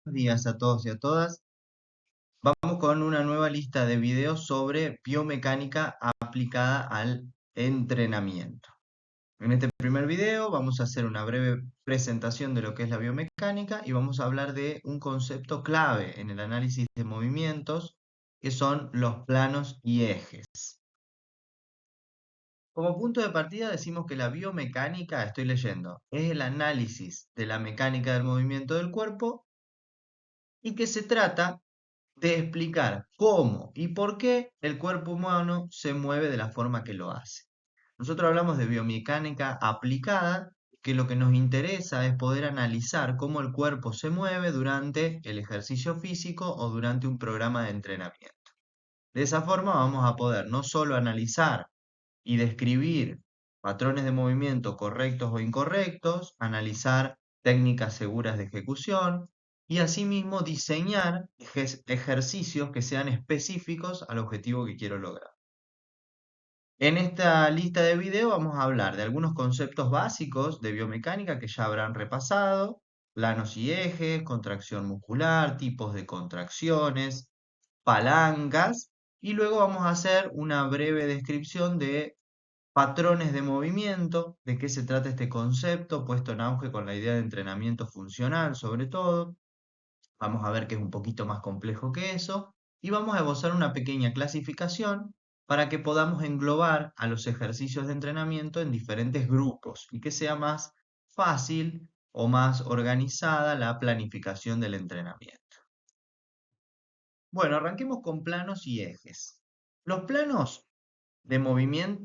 Días a todos y a todas. Vamos con una nueva lista de videos sobre biomecánica aplicada al entrenamiento. En este primer video vamos a hacer una breve presentación de lo que es la biomecánica y vamos a hablar de un concepto clave en el análisis de movimientos, que son los planos y ejes. Como punto de partida decimos que la biomecánica, estoy leyendo, es el análisis de la mecánica del movimiento del cuerpo y que se trata de explicar cómo y por qué el cuerpo humano se mueve de la forma que lo hace. Nosotros hablamos de biomecánica aplicada, que lo que nos interesa es poder analizar cómo el cuerpo se mueve durante el ejercicio físico o durante un programa de entrenamiento. De esa forma vamos a poder no solo analizar y describir patrones de movimiento correctos o incorrectos, analizar técnicas seguras de ejecución y asimismo diseñar ejercicios que sean específicos al objetivo que quiero lograr. En esta lista de video vamos a hablar de algunos conceptos básicos de biomecánica que ya habrán repasado, planos y ejes, contracción muscular, tipos de contracciones, palancas, y luego vamos a hacer una breve descripción de patrones de movimiento, de qué se trata este concepto, puesto en auge con la idea de entrenamiento funcional sobre todo. Vamos a ver que es un poquito más complejo que eso. Y vamos a esbozar una pequeña clasificación para que podamos englobar a los ejercicios de entrenamiento en diferentes grupos y que sea más fácil o más organizada la planificación del entrenamiento. Bueno, arranquemos con planos y ejes. Los planos de movimiento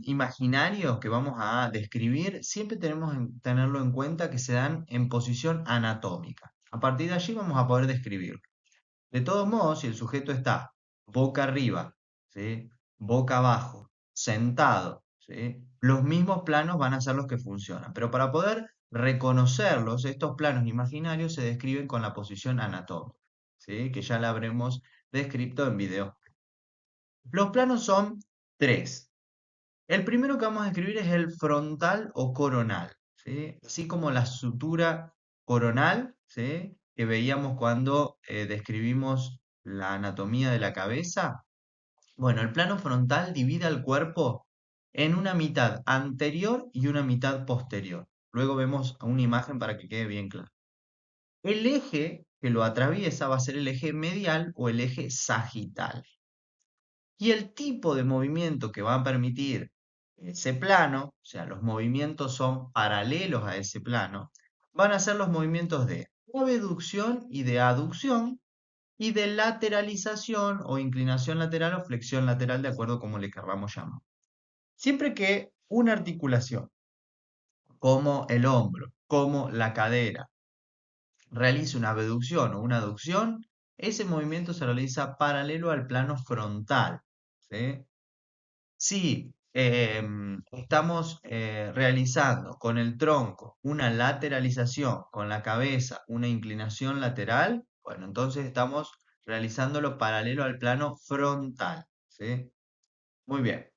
imaginarios que vamos a describir, siempre tenemos que tenerlo en cuenta que se dan en posición anatómica. A partir de allí vamos a poder describirlo. De todos modos, si el sujeto está boca arriba, ¿sí?, boca abajo, sentado, ¿sí?, los mismos planos van a ser los que funcionan. Pero para poder reconocerlos, estos planos imaginarios se describen con la posición anatómica, ¿sí?, que ya la habremos descrito en video. Los planos son tres. El primero que vamos a escribir es el frontal o coronal, ¿sí? Así como la sutura coronal, ¿sí?, que veíamos cuando describimos la anatomía de la cabeza. Bueno, el plano frontal divide al cuerpo en una mitad anterior y una mitad posterior. Luego vemos una imagen para que quede bien claro. El eje que lo atraviesa va a ser el eje medial o el eje sagital. Y el tipo de movimiento que va a permitir ese plano, o sea, los movimientos son paralelos a ese plano, van a ser los movimientos de abducción y de aducción y de lateralización o inclinación lateral o flexión lateral, de acuerdo a cómo le querramos llamar. Siempre que una articulación, como el hombro, como la cadera, realice una abducción o una aducción, ese movimiento se realiza paralelo al plano frontal, ¿sí? Si estamos realizando con el tronco una lateralización, con la cabeza una inclinación lateral, bueno, entonces estamos realizándolo paralelo al plano frontal, ¿sí? Muy bien.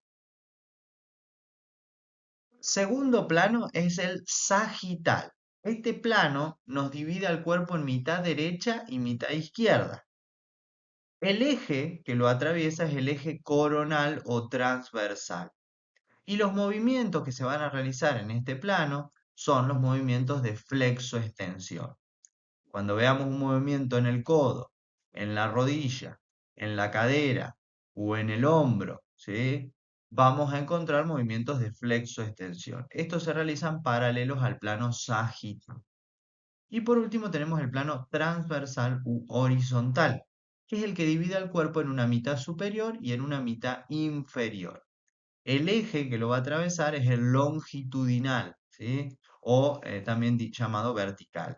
Segundo plano es el sagital. Este plano nos divide al cuerpo en mitad derecha y mitad izquierda. El eje que lo atraviesa es el eje coronal o transversal. Y los movimientos que se van a realizar en este plano son los movimientos de flexo-extensión. Cuando veamos un movimiento en el codo, en la rodilla, en la cadera o en el hombro, ¿sí?, vamos a encontrar movimientos de flexo-extensión. Estos se realizan paralelos al plano sagital. Y por último tenemos el plano transversal u horizontal, que es el que divide al cuerpo en una mitad superior y en una mitad inferior. El eje que lo va a atravesar es el longitudinal, ¿sí?, o también llamado vertical,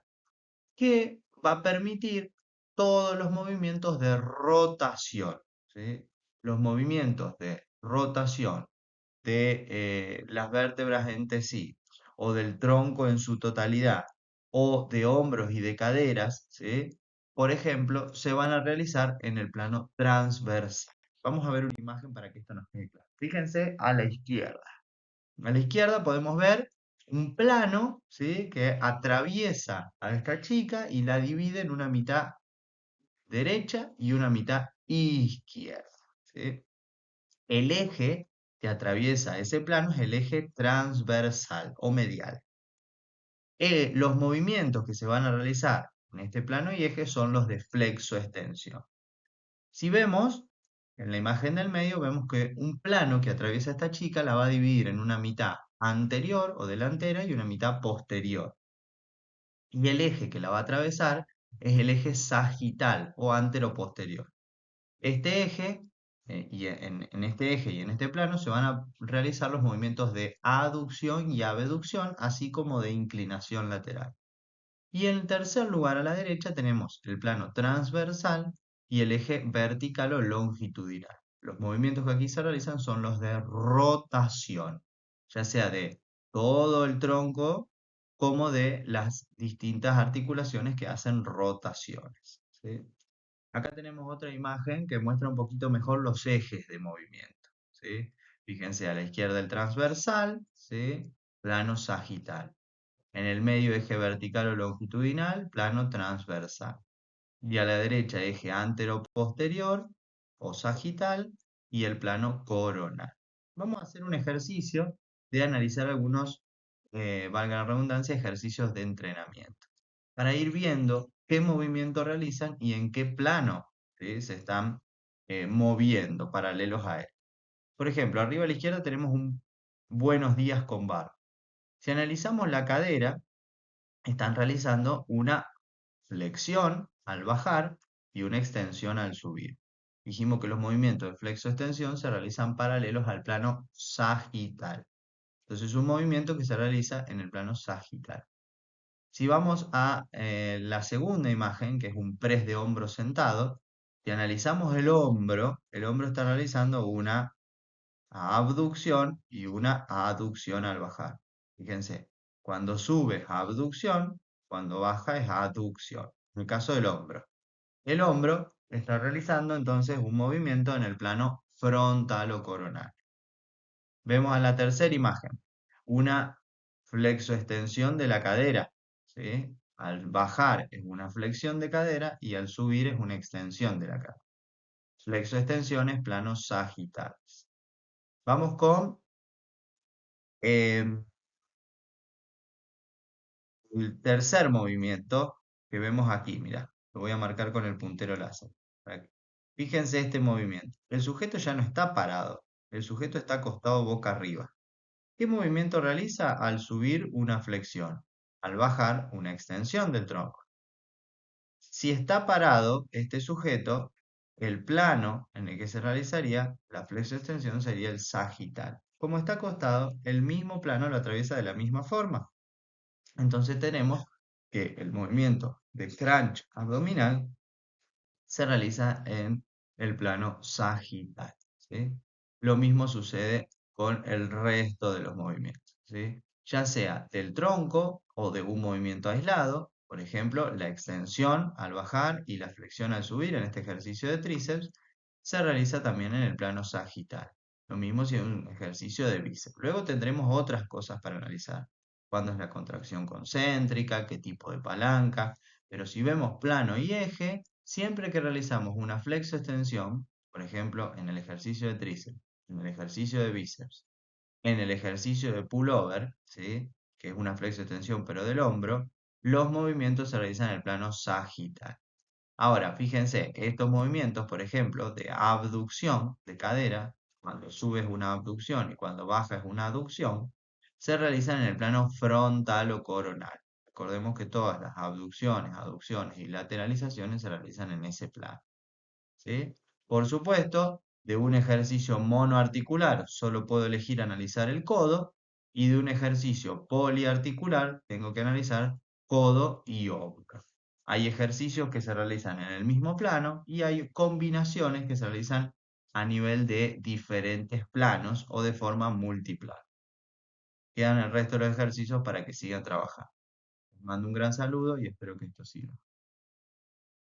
que va a permitir todos los movimientos de rotación, ¿sí? Los movimientos de rotación de las vértebras entre sí, o del tronco en su totalidad, o de hombros y de caderas, ¿sí?, por ejemplo, se van a realizar en el plano transversal. Vamos a ver una imagen para que esto nos quede claro. Fíjense a la izquierda. A la izquierda podemos ver un plano, ¿sí? Que atraviesa a esta chica y la divide en una mitad derecha y una mitad izquierda, ¿sí? El eje que atraviesa ese plano es el eje transversal o medial. Los movimientos que se van a realizar en este plano y eje son los de flexo-extensión. Si vemos, en la imagen del medio, vemos que un plano que atraviesa a esta chica la va a dividir en una mitad anterior o delantera y una mitad posterior. Y el eje que la va a atravesar es el eje sagital o antero-posterior. Este eje, y en este eje y en este plano se van a realizar los movimientos de aducción y abducción, así como de inclinación lateral. Y en tercer lugar a la derecha tenemos el plano transversal y el eje vertical o longitudinal. Los movimientos que aquí se realizan son los de rotación, ya sea de todo el tronco como de las distintas articulaciones que hacen rotaciones, ¿sí? Acá tenemos otra imagen que muestra un poquito mejor los ejes de movimiento, ¿sí? Fíjense a la izquierda el transversal, ¿sí? Plano sagital. En el medio eje vertical o longitudinal, plano transversal. Y a la derecha eje antero-posterior o sagital y el plano coronal. Vamos a hacer un ejercicio de analizar algunos, valga la redundancia, ejercicios de entrenamiento, para ir viendo qué movimiento realizan y en qué plano, ¿sí? Se están moviendo paralelos a él. Por ejemplo, arriba a la izquierda tenemos un buenos días con barra. Si analizamos la cadera, están realizando una flexión al bajar y una extensión al subir. Dijimos que los movimientos de flexo-extensión se realizan paralelos al plano sagital. Entonces es un movimiento que se realiza en el plano sagital. Si vamos a la segunda imagen, que es un press de hombro sentado, si analizamos el hombro está realizando una abducción y una aducción al bajar. Fíjense, cuando sube es abducción, cuando baja es aducción. En el caso del hombro. El hombro está realizando entonces un movimiento en el plano frontal o coronal. Vemos a la tercera imagen, una flexoextensión de la cadera, ¿sí? Al bajar es una flexión de cadera y al subir es una extensión de la cadera. Flexoextensiones, planos sagitales. Vamos con el tercer movimiento que vemos aquí. Mira, lo voy a marcar con el puntero láser. Fíjense este movimiento. El sujeto ya no está parado, el sujeto está acostado boca arriba. ¿Qué movimiento realiza al subir una flexión? Al bajar una extensión del tronco. Si está parado este sujeto, el plano en el que se realizaría la flexo-extensión sería el sagital. Como está acostado, el mismo plano lo atraviesa de la misma forma. Entonces tenemos que el movimiento de crunch abdominal se realiza en el plano sagital, ¿sí? Lo mismo sucede con el resto de los movimientos, ¿sí? Ya sea del tronco o de un movimiento aislado, por ejemplo, la extensión al bajar y la flexión al subir en este ejercicio de tríceps, se realiza también en el plano sagital. Lo mismo si es un ejercicio de bíceps. Luego tendremos otras cosas para analizar. ¿Cuándo es la contracción concéntrica? ¿Qué tipo de palanca? Pero si vemos plano y eje, siempre que realizamos una flexo-extensión, por ejemplo, en el ejercicio de tríceps, en el ejercicio de bíceps, en el ejercicio de pullover, ¿sí? Que es una flexo-extensión pero del hombro, los movimientos se realizan en el plano sagital. Ahora, fíjense, estos movimientos, por ejemplo, de abducción de cadera, cuando sube es una abducción y cuando baja es una aducción, se realizan en el plano frontal o coronal. Recordemos que todas las abducciones, aducciones y lateralizaciones se realizan en ese plano, ¿sí? Por supuesto, de un ejercicio monoarticular solo puedo elegir analizar el codo y de un ejercicio poliarticular tengo que analizar codo y hombro. Hay ejercicios que se realizan en el mismo plano y hay combinaciones que se realizan a nivel de diferentes planos o de forma multiplan. Quedan el resto de los ejercicios para que sigan trabajando. Les mando un gran saludo y espero que esto sirva.